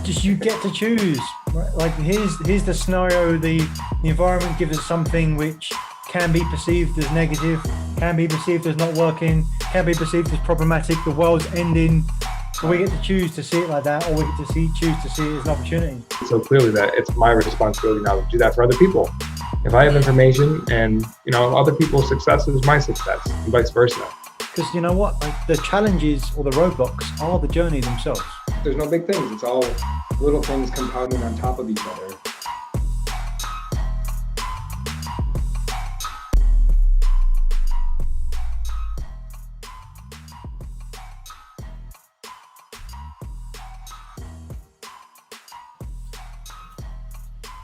just you get to choose. Right? Like here's the scenario. The environment gives us something which can be perceived as negative, can be perceived as not working, can be perceived as problematic. The world's ending. But we get to choose to see it like that, or we get to choose to see it as an opportunity. So clearly that it's my responsibility now to do that for other people. If I have information and, other people's success is my success and vice versa. Because you know what? Like, the challenges or the roadblocks are the journey themselves. There's no big things. It's all little things compounding on top of each other.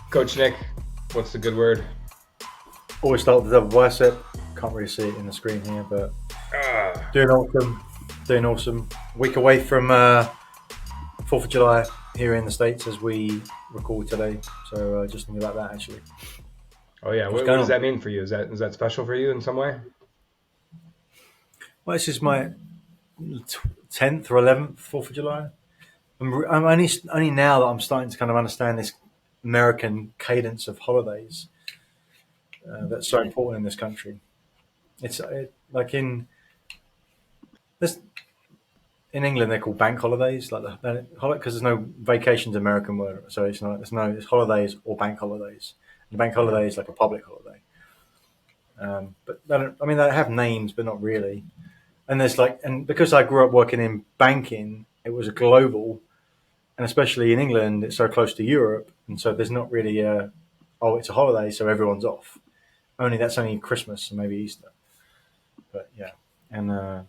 Coach Nick, what's the good word? Always start with the double bicep. Can't really see it in the screen here, but doing awesome. Week away from 4th of July here in the States as we record today. So just thinking about that actually. Oh yeah, what does that mean for you? Is that special for you in some way? Well, this is my 10th or 11th 4th of July. I'm only now that I'm starting to kind of understand this American cadence of holidays that's so important in this country. It's like in England they're called bank holidays, like because there's no vacation's American word, so it's holidays or bank holidays. And bank holiday is like a public holiday, but they have names, but not really. And and because I grew up working in banking, it was a global. And especially in England, it's so close to Europe, and so there's not really it's a holiday, so everyone's off. That's only Christmas and maybe Easter. But yeah, and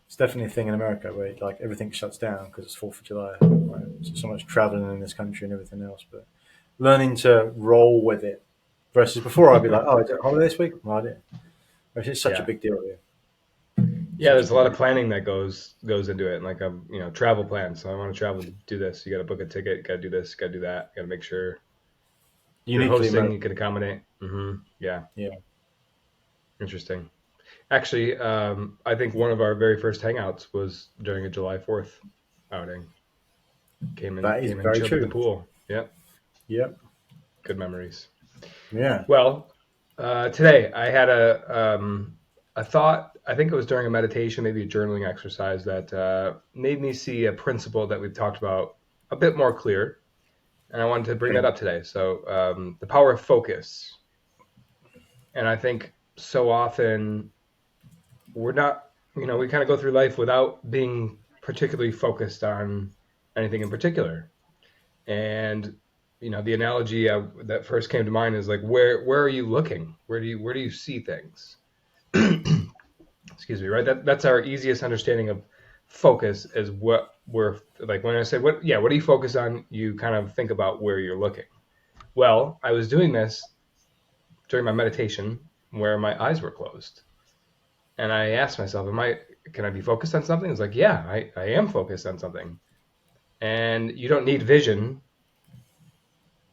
it's definitely a thing in America where like everything shuts down because it's 4th of July. Right? So much traveling in this country and everything else, but learning to roll with it versus before I'd be like, is it a holiday this week? No, I didn't. It's such a big deal here. Yeah, there's a lot of planning that goes into it, and like travel plans. So I want to travel to do this. You got to book a ticket. Got to do this. Got to do that. Got to make sure you're hosting. You can accommodate. Mm-hmm. Yeah. Interesting. Actually, I think one of our very first hangouts was during a July 4th outing. Came in chilled at the pool. Yep. Good memories. Yeah. Well, today I had a thought. I think it was during a meditation, maybe a journaling exercise that made me see a principle that we've talked about a bit more clear. And I wanted to bring that up today. So the power of focus. And I think so often we're not, we kind of go through life without being particularly focused on anything in particular. And, the analogy that first came to mind is like, where are you looking? Where do you see things? Excuse me, right? That's our easiest understanding of focus is what we're like. When I say what do you focus on? You kind of think about where you're looking. Well, I was doing this during my meditation where my eyes were closed. And I asked myself, can I be focused on something? It's like, yeah, I am focused on something. And you don't need vision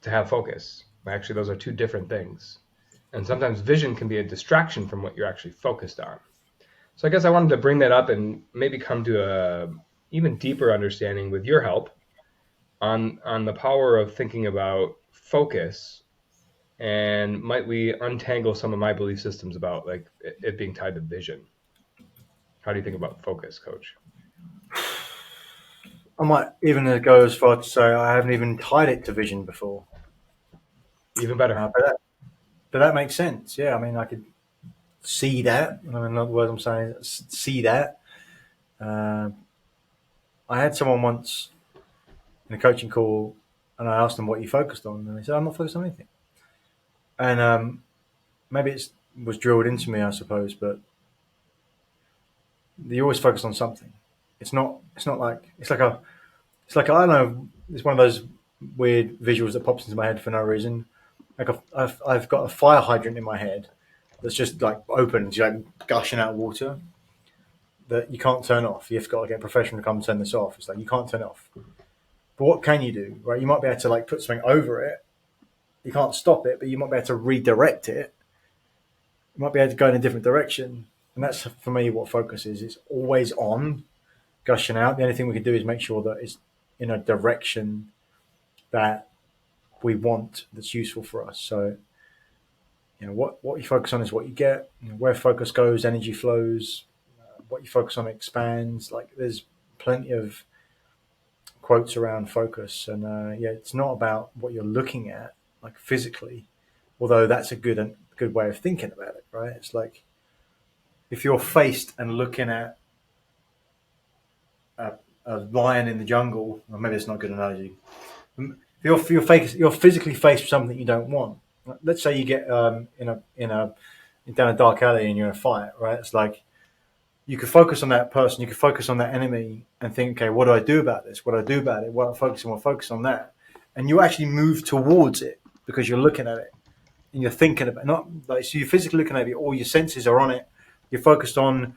to have focus. Actually, those are two different things. And sometimes vision can be a distraction from what you're actually focused on. So I guess I wanted to bring that up and maybe come to a even deeper understanding with your help on the power of thinking about focus, and might we untangle some of my belief systems about like it being tied to vision. How do you think about focus, Coach? I might even go as far to say I haven't even tied it to vision before. Even better. But that makes sense. Yeah, I mean, I could see that. I mean, not the words I'm saying. See that. I had someone once in a coaching call, and I asked them what you focused on, and they said, "I'm not focused on anything." And maybe it was drilled into me, I suppose, but you always focus on something. It's not like it's like I don't know. It's one of those weird visuals that pops into my head for no reason. Like I've got a fire hydrant in my head that's just like open, it's like gushing out water that you can't turn off. You've got to get a professional to come and turn this off. It's like you can't turn it off. But what can you do, right? You might be able to like put something over it. You can't stop it, but you might be able to redirect it. You might be able to go in a different direction. And that's for me what focus is. It's always on, gushing out. The only thing we can do is make sure that in a direction that we want, that's useful for us. So, what you focus on is what you get. Where focus goes, energy flows. What you focus on expands. Like, there's plenty of quotes around focus, and it's not about what you're looking at, like physically, although that's a good way of thinking about it, right? It's like if you're faced and looking at a lion in the jungle, or maybe it's not a good analogy. If you're physically faced with something you don't want. Let's say you get down a dark alley and you're in a fight, right? It's like you could focus on that person, you could focus on that enemy, and think, okay, what do I do about this? What do I do about it? Well, focus on that, and you actually move towards it because you're looking at it and you're thinking about it. Not like, so you're physically looking at it, all your senses are on it. You're focused on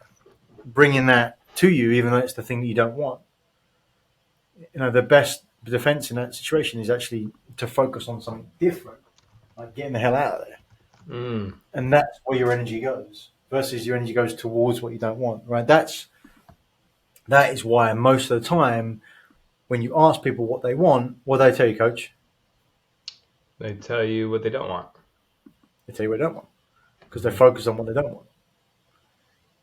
bringing that to you, even though it's the thing that you don't want. The best defense in that situation is actually to focus on something different, like getting the hell out of there. And that's where your energy goes, versus your energy goes towards what you don't want, right? That is why most of the time when you ask people what they want, what do they tell you, Coach? They tell you what they don't want. They tell you what they don't want, because they're focused on what they don't want.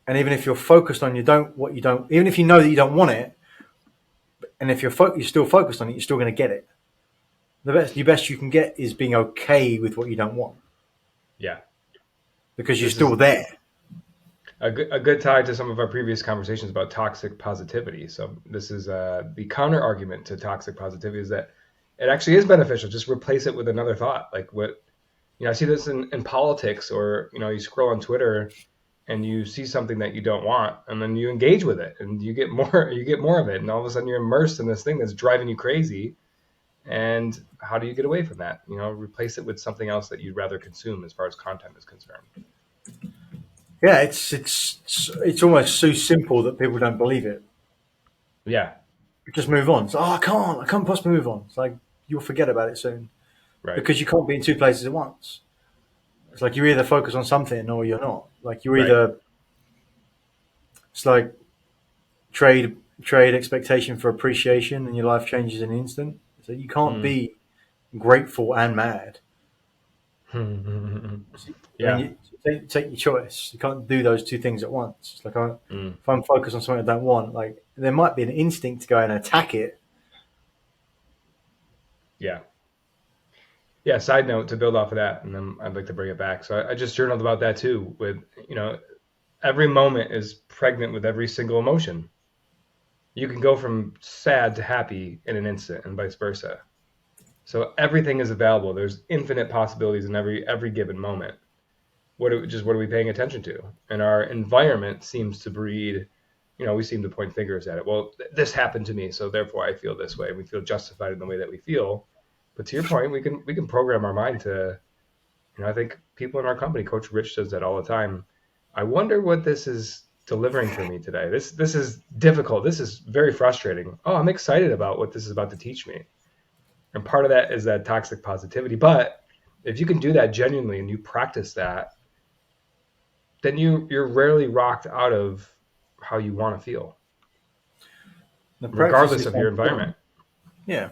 And even if you're focused on even if you know that you don't want it, and if you're still focused on it, you're still going to get it. The best you can get is being okay with what you don't want. Yeah. Because you're still there. A good tie to some of our previous conversations about toxic positivity. So this is the counter argument to toxic positivity, is that it actually is beneficial. Just replace it with another thought. Like I see this in politics, or, you scroll on Twitter and you see something that you don't want, and then you engage with it and you get more of it. And all of a sudden you're immersed in this thing that's driving you crazy. And how do you get away from that? Replace it with something else that you'd rather consume as far as content is concerned. Yeah, it's almost so simple that people don't believe it. Yeah. Just move on. So, I can't possibly move on. It's like, you'll forget about it soon. Right. Because you can't be in two places at once. It's like you either focus on something or you're not. Like it's like trade expectation for appreciation, and your life changes in an instant. So you can't be grateful and mad. Yeah. I mean, you take your choice. You can't do those two things at once. It's like, if I'm focused on something I don't want, like, there might be an instinct to go and attack it. Yeah. Yeah. Side note, to build off of that, and then I'd like to bring it back. So I just journaled about that too. With every moment is pregnant with every single emotion. You can go from sad to happy in an instant, and vice versa. So everything is available. There's infinite possibilities in every given moment. What are we paying attention to? And our environment seems to breed, we seem to point fingers at it. Well, this happened to me, so therefore I feel this way. We feel justified in the way that we feel. But to your point, we can program our mind to, I think people in our company, Coach Rich does that all the time. I wonder what this is delivering for me today. This is difficult. This is very frustrating. Oh, I'm excited about what this is about to teach me. And part of that is that toxic positivity. But if you can do that genuinely and you practice that, then you're rarely rocked out of how you want to feel, regardless of your environment. Yeah.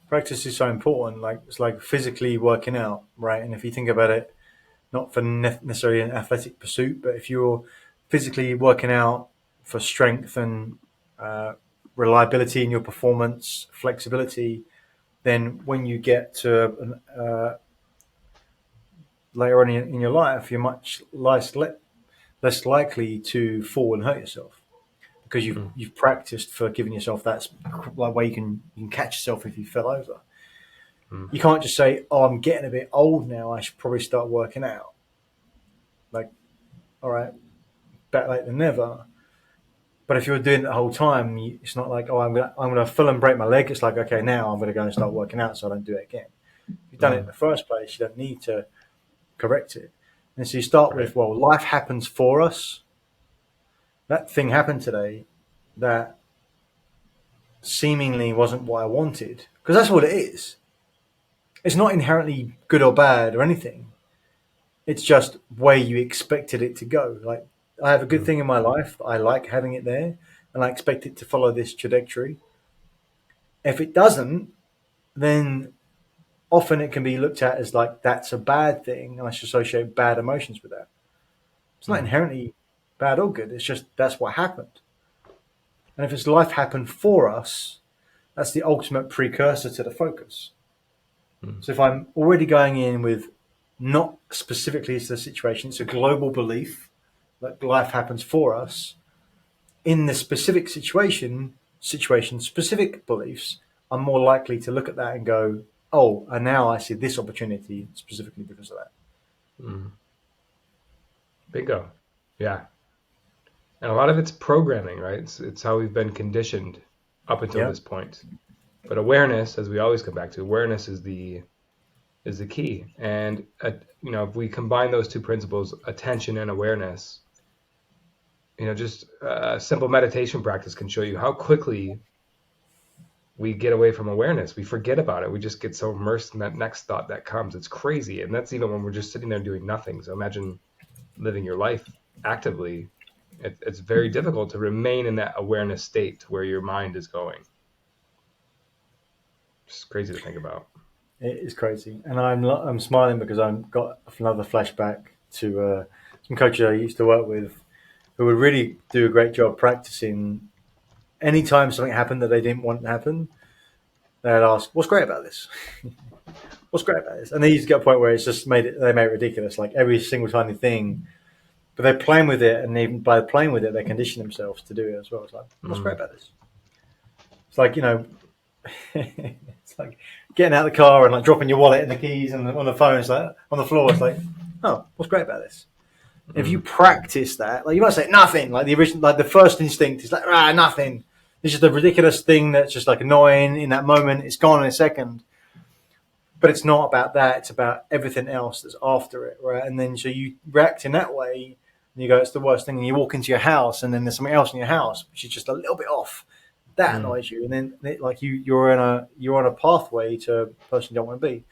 Practice is so important. Like, it's like physically working out, right? And if you think about it, not for necessarily an athletic pursuit, but if you're physically working out for strength and reliability in your performance, flexibility, then when you get to later on in your life, you're much less likely to fall and hurt yourself, because you've practiced for giving yourself that way you can catch yourself if you fell over. You can't just say, "Oh, I'm getting a bit old now. I should probably start working out." Like, all right, better late than never. But if you're doing it the whole time, it's not like, "Oh, I'm gonna fill and break my leg." It's like, okay, now I'm gonna go and start working out so I don't do it again. If you've done it in the first place, you don't need to correct it. And so you start with, well, life happens for us. That thing happened today that seemingly wasn't what I wanted, because that's what it is. It's not inherently good or bad or anything. It's just where you expected it to go. Like, I have a good thing in my life. I like having it there, and I expect it to follow this trajectory. If it doesn't, then often it can be looked at as like that's a bad thing, and I should associate bad emotions with that. It's not inherently bad or good. It's just that's what happened. And if it's life happened for us, that's the ultimate precursor to the focus. So if I'm already going in with not specifically to the situation, it's a global belief that life happens for us. In the specific specific beliefs, I'm more likely to look at that and go, oh, and now I see this opportunity specifically because of that. Bingo. Yeah. And a lot of it's programming, right? It's how we've been conditioned up until Yeah. this point. But awareness, as we always come back to, awareness is the key. And if we combine those two principles, attention and awareness, just a simple meditation practice can show you how quickly we get away from awareness. We forget about it. We just get so immersed in that next thought that comes. It's crazy. And that's even when we're just sitting there doing nothing. So imagine living your life actively. It's very difficult to remain in that awareness state where your mind is going. It's crazy to think about. It is crazy, and I'm smiling because I've got another flashback to some coaches I used to work with who would really do a great job practicing. Anytime something happened that they didn't want to happen, they'd ask, "What's great about this? What's great about this?" And they used to get a point where it's just made it ridiculous, like every single tiny thing. But they're playing with it, and even by playing with it, they condition themselves to do it as well. It's like, what's great about this? It's like it's like getting out of the car and like dropping your wallet and the keys and on the phone. It's like on the floor. It's like, oh, what's great about this? If you practice that, like you might say nothing. Like the original, like the first instinct is like nothing. It's just a ridiculous thing that's just like annoying in that moment. It's gone in a second. But it's not about that. It's about everything else that's after it, right? And then so you react in that way, and you go, it's the worst thing. And you walk into your house, and then there's something else in your house which is just a little bit off. That annoys you, and then like you're on a pathway to a person you don't want to be.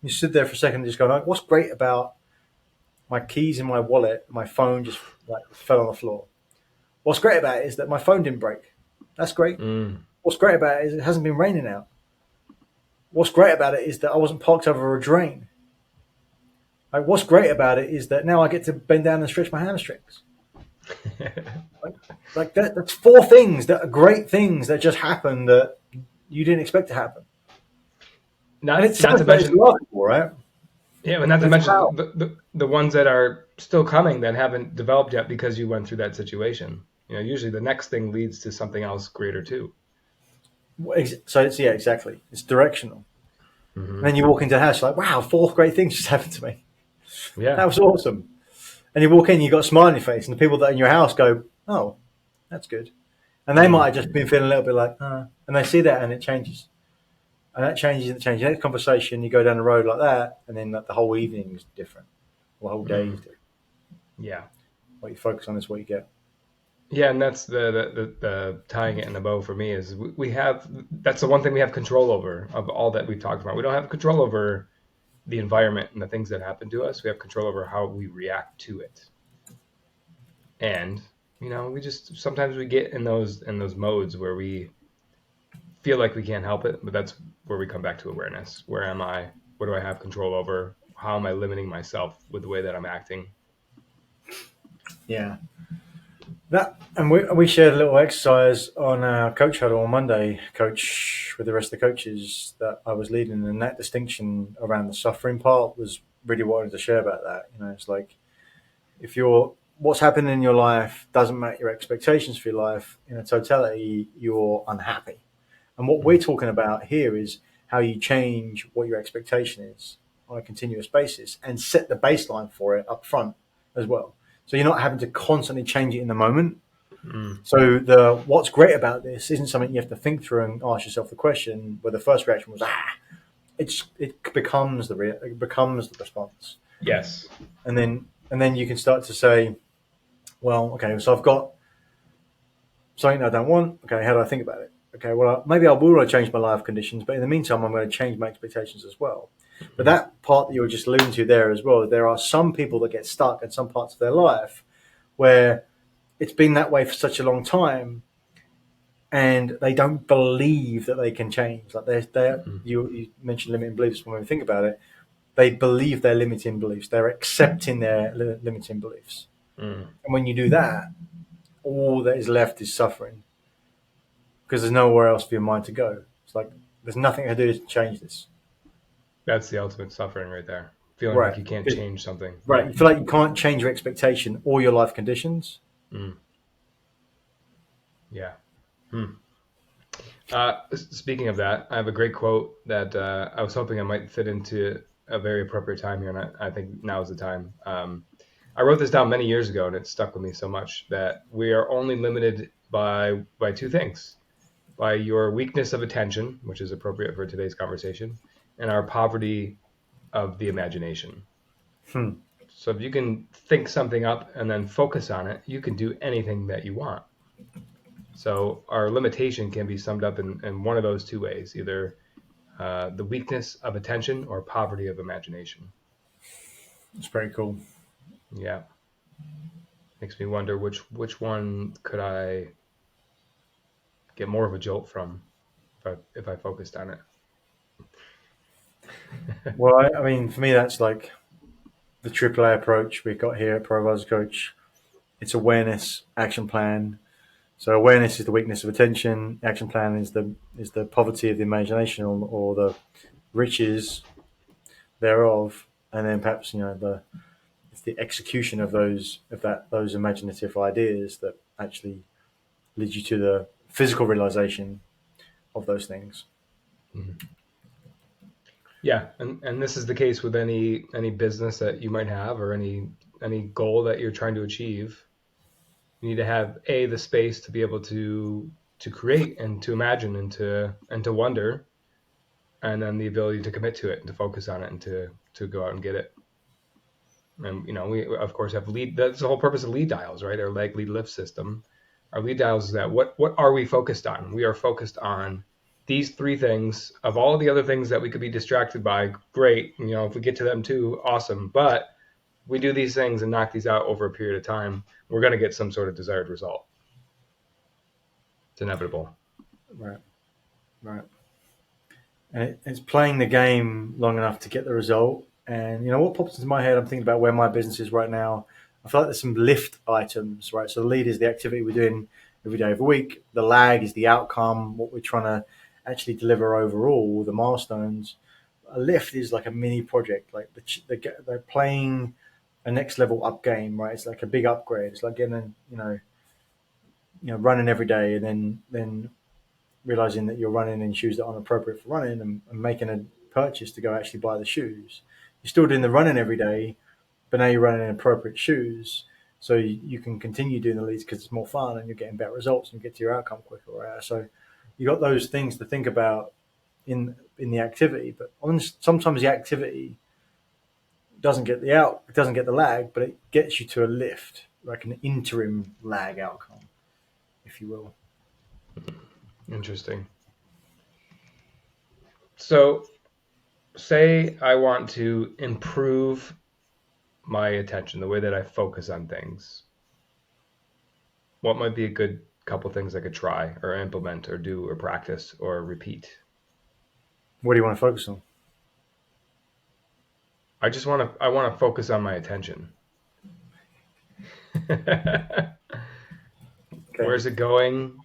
You sit there for a second and just go, like, what's great about my keys in my wallet? My phone just like fell on the floor. What's great about it is that my phone didn't break. That's great. What's great about it is it hasn't been raining out. What's great about it is that I wasn't parked over a drain. Like, what's great about it is that now I get to bend down and stretch my hamstrings. like that's four things that are great things that just happened that you didn't expect to happen. Not And to mention, laughable, right? Yeah, but not to mention the ones that are still coming that haven't developed yet because you went through that situation. Usually the next thing leads to something else greater too. So exactly. It's directional. And then you walk into the house, you're like, wow, four great things just happened to me. Yeah, That was awesome. And you walk in, you got a smile on your face, and the people that are in your house go, oh, that's good. And they might have just been feeling a little bit like, and they see that and it changes. And that changes and it changes. Next conversation, you go down the road like that, and then the whole evening is different. Or the whole day is different. Yeah. What you focus on is what you get. Yeah, and that's the tying it in a bow for me is we have, that's the one thing we have control over of all that we've talked about. We don't have control over the environment and the things that happen to us. We have control over how we react to it. And we just sometimes we get in those modes where we feel like we can't help it, but that's where we come back to awareness. Where am I? What do I have control over? How am I limiting myself with the way that I'm acting? Yeah. And we shared a little exercise on our coach huddle on Monday, coach with the rest of the coaches that I was leading, and that distinction around the suffering part was really what I wanted to share about that. It's like if what's happening in your life doesn't meet your expectations for your life, in a totality, you're unhappy. And what we're talking about here is how you change what your expectation is on a continuous basis and set the baseline for it up front as well. So you're not having to constantly change it in the moment. So what's great about this isn't something you have to think through and ask yourself the question where the first reaction was it becomes the response. Yes. And then you can start to say, well, okay, so I've got something that I don't want. Okay, how do I think about it? Okay, well, maybe I will change my life conditions, but in the meantime, I'm going to change my expectations as well. But that part that you were just alluding to there as well, there are some people that get stuck in some parts of their life where it's been that way for such a long time. and they don't believe that they can change. Like Mm, you mentioned limiting beliefs. When we think about it, they believe their limiting beliefs. They're accepting their limiting beliefs. mm. And when you do that, all that is left is suffering because there's nowhere else for your mind to go. It's like there's nothing to do to change this. That's the ultimate suffering right there. Feeling like Right. you can't change something. Right. Yeah. You feel like you can't change your expectation or your life conditions. Mm, yeah. Hmm. Speaking of that, I have a great quote that I was hoping I might fit into a very appropriate time here, and I think now is the time. I wrote this down many years ago, and it stuck with me so much that we are only limited by two things: by your weakness of attention, which is appropriate for today's conversation, and our poverty of the imagination. Hmm. So if you can think something up and then focus on it, you can do anything that you want. So our limitation can be summed up in one of those two ways, either the weakness of attention or poverty of imagination. It's very cool. Yeah, makes me wonder which one could I get more of a jolt from if I focused on it. Well, I mean, for me, that's like the AAA approach we got here at Provider's Coach. It's awareness, action plan. So awareness is the weakness of attention. Action plan is the poverty of the imagination or the riches thereof, and then perhaps the it's the execution of those imaginative ideas that actually lead you to the physical realization of those things. Mhm. Yeah, and this is the case with any business that you might have or any goal that you're trying to achieve. You need to have the space to be able to create and to imagine and to wonder, and then the ability to commit to it and to focus on it and to go out and get it. And we of course have lead. That's the whole purpose of lead dials, right? Our leg lead lift system. Our lead dials is that what are we focused on? We are focused on these three things. Of all the other things that we could be distracted by, great. If we get to them too, awesome. But we do these things and knock these out over a period of time, we're going to get some sort of desired result. It's inevitable. Right, right. And it's playing the game long enough to get the result. And what pops into my head, I'm thinking about where my business is right now. I feel like there's some lift items, right? So the lead is the activity we're doing every day of the week. The lag is the outcome, what we're trying to actually deliver overall, the milestones. A lift is like a mini project, like they're playing a next level up game, right? It's like a big upgrade. It's like getting, running every day, and then realizing that you're running in shoes that aren't appropriate for running, and making a purchase to go actually buy the shoes. You're still doing the running every day, but now you're running in appropriate shoes, so you can continue doing the leads because it's more fun and you're getting better results and you get to your outcome quicker. Right? So you got those things to think about in the activity, but sometimes the activity doesn't get the lag, but it gets you to a lift, like an interim lag outcome, if you will. Interesting. So, say I want to improve my attention, the way that I focus on things. What might be a good couple things I could try or implement or do or practice or repeat? What do you want to focus on? I want to focus on my attention. Okay. Where's it going?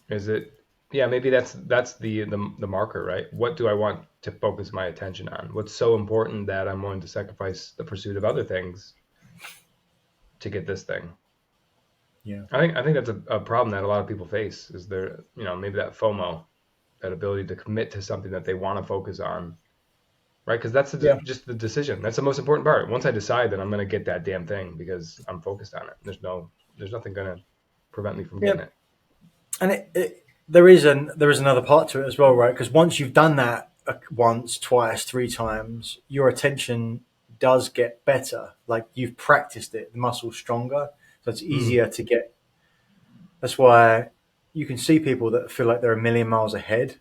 Is it yeah, maybe that's the marker, right? What do I want to focus my attention on? What's so important that I'm willing to sacrifice the pursuit of other things to get this thing? Yeah. I think that's a problem that a lot of people face is there, maybe that FOMO, that ability to commit to something that they want to focus on, right? Because that's Yeah. just the decision. That's the most important part. Once I decide that I'm going to get that damn thing because I'm focused on it, there's nothing going to prevent me from Yeah. getting it. And there is another part to it as well, right? Because once you've done that once, twice, three times, your attention does get better. Like you've practiced it, the muscle's stronger, so it's Mm, easier to get. That's why you can see people that feel like they're a million miles ahead,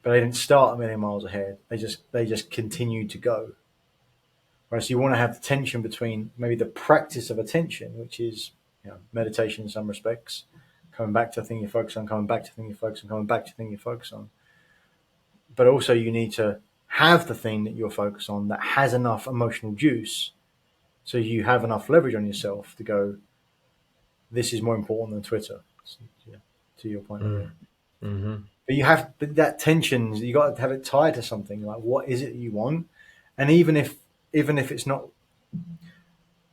but they didn't start a million miles ahead. They just continue to go. Right, so you want to have the tension between maybe the practice of attention, which is meditation in some respects, coming back to the thing you focus on, coming back to the thing you focus on, coming back to the thing you focus on. But also you need to have the thing that you're focused on that has enough emotional juice, so you have enough leverage on yourself to go, this is more important than Twitter, to your point earlier. Mm-hmm. But that tension, you got to have it tied to something. Like, what is it you want? And even if it's not,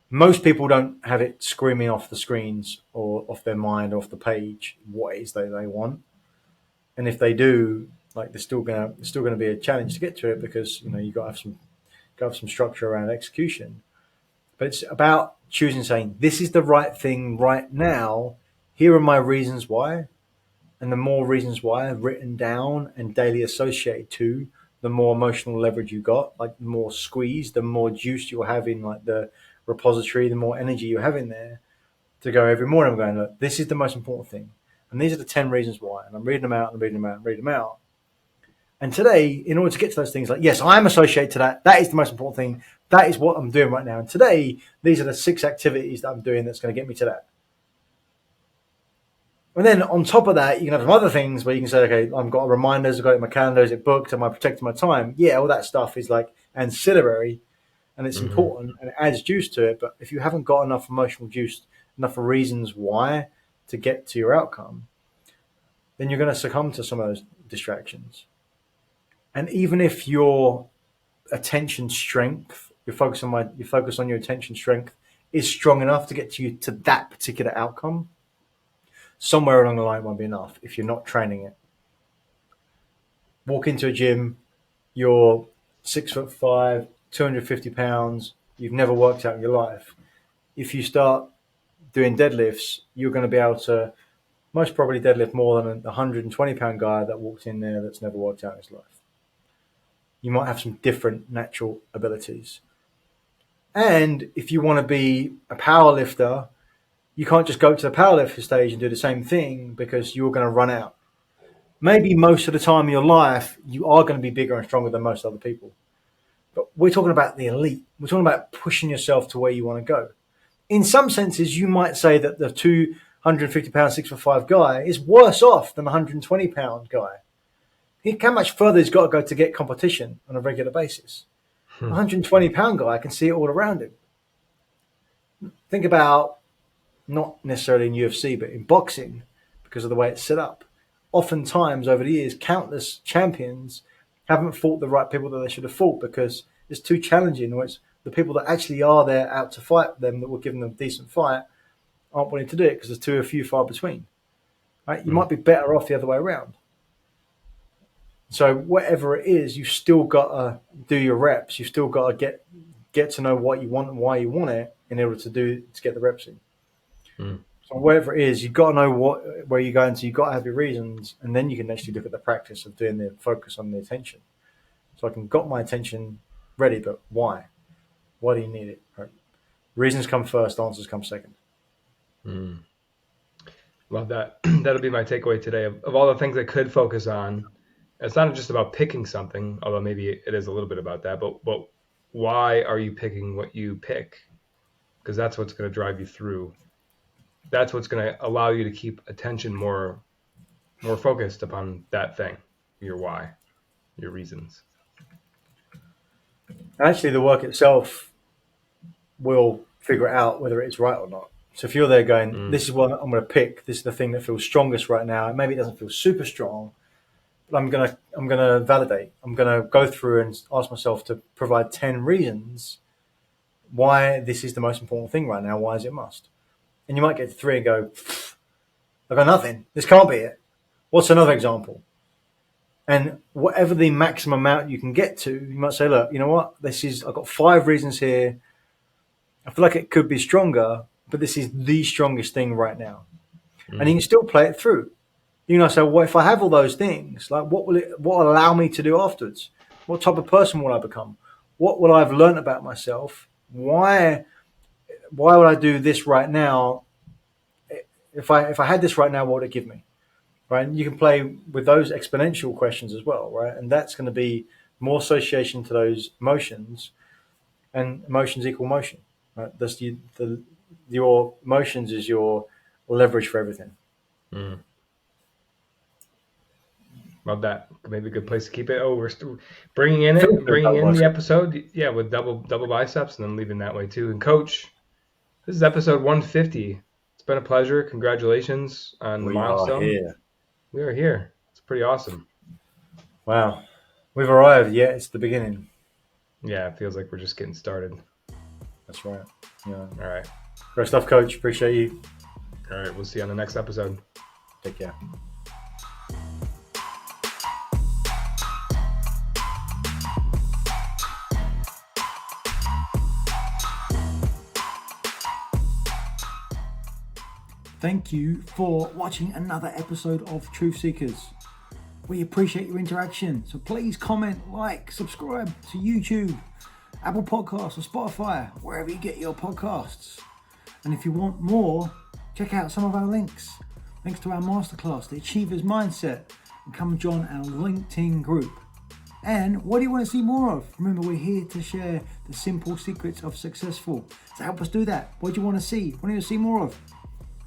most people don't have it screaming off the screens or off their mind, off the page, what it is that they want. And if they do, like, there's still gonna be a challenge to get to it, because you got to have some structure around execution. But it's about choosing, saying, this is the right thing right now. Here are my reasons why. And the more reasons why written down and daily associated to, the more emotional leverage you got, like the more squeeze, the more juice you'll have in like the repository, the more energy you have in there to go every morning. I'm going, look, this is the most important thing. And these are the 10 reasons why. And I'm reading them out and reading them out and reading them out. And today, in order to get to those things, like, yes, I'm associated to that. That is the most important thing. That is what I'm doing right now. And today, these are the 6 activities that I'm doing that's going to get me to that. And then on top of that, you can have some other things where you can say, okay, I've got reminders, I've got it in my calendar, is it booked, am I protecting my time? Yeah, all that stuff is like ancillary, and it's important and it adds juice to it. But if you haven't got enough emotional juice, enough reasons why to get to your outcome, then you're going to succumb to some of those distractions. And even if your attention strength, your focus on your attention strength is strong enough to get you to that particular outcome, somewhere along the line won't be enough if you're not training it. Walk into a gym, you're 6'5", 250 pounds, you've never worked out in your life. If you start doing deadlifts, you're going to be able to most probably deadlift more than a 120-pound guy that walked in there that's never worked out in his life. You might have some different natural abilities. And if you want to be a power lifter, you can't just go to the powerlifting stage and do the same thing, because you're going to run out. Maybe most of the time in your life, you are going to be bigger and stronger than most other people. But we're talking about the elite. We're talking about pushing yourself to where you want to go. In some senses, you might say that the 250-pound, 6'5" guy is worse off than the 120-pound guy. How much further he's got to go to get competition on a regular basis? The 120-pound guy can see it all around him. Think about, not necessarily in UFC, but in boxing, because of the way it's set up. Oftentimes, over the years, countless champions haven't fought the right people that they should have fought, because it's too challenging. Or it's the people that actually are there out to fight them, that will give them a decent fight, aren't willing to do it because there's too few far between. Right? You might be better off the other way around. So whatever it is, you've still got to do your reps. You've still got to get to know what you want and why you want it in order to get the reps in. So whatever it is, you've got to know where you're going to. You've got to have your reasons, and then you can actually look at the practice of doing the focus on the attention. So I can got my attention ready, but why? Why do you need it? Right. Reasons come first, answers come second. Love that. That'll be my takeaway today. Of all the things I could focus on, it's not just about picking something, although maybe it is a little bit about that, but why are you picking what you pick? Because that's what's going to drive you through. That's what's going to allow you to keep attention more focused upon that thing, your why, your reasons. Actually, the work itself will figure out whether it's right or not. So if you're there going, this is what I'm going to pick, this is the thing that feels strongest right now, and maybe it doesn't feel super strong, but I'm gonna validate. I'm gonna go through and ask myself to provide 10 reasons why this is the most important thing right now. Why is it must? And you might get to 3 and go, I've got nothing. This can't be it. What's another example? And whatever the maximum amount you can get to, you might say, look, you know what? I've got 5 reasons here. I feel like it could be stronger, but this is the strongest thing right now. And you can still play it through. You know, so what if I have all those things? Like, what will allow me to do afterwards? What type of person will I become? What will I have learned about myself? Why would I do this right now? If I had this right now, what would it give me? Right? And you can play with those exponential questions as well, right? And that's going to be more association to those emotions, and emotions equal motion. Right? Your emotions is your leverage for everything. Mm. Love that. Maybe a good place to keep it. Oh, we're bringing in the episode, yeah, with double biceps, and then leaving that way too. And Coach, this is episode 150. It's been a pleasure. Congratulations on the milestone. Here. We are here. It's pretty awesome. Wow, we've arrived. Yeah, it's the beginning. Yeah, it feels like we're just getting started. That's right. Yeah. All right. Great stuff, Coach. Appreciate you. All right. We'll see you on the next episode. Take care. Thank you for watching another episode of Truth Seekers. We appreciate your interaction, so please comment, like, subscribe to YouTube, Apple Podcasts, or Spotify, wherever you get your podcasts. And if you want more, check out some of our links to our masterclass, The Achiever's Mindset, and come join our LinkedIn group. And what do you want to see more of? Remember, we're here to share the simple secrets of successful. So help us do that. What do you want to see? What do you want to see more of?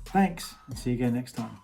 Thanks, and see you again next time.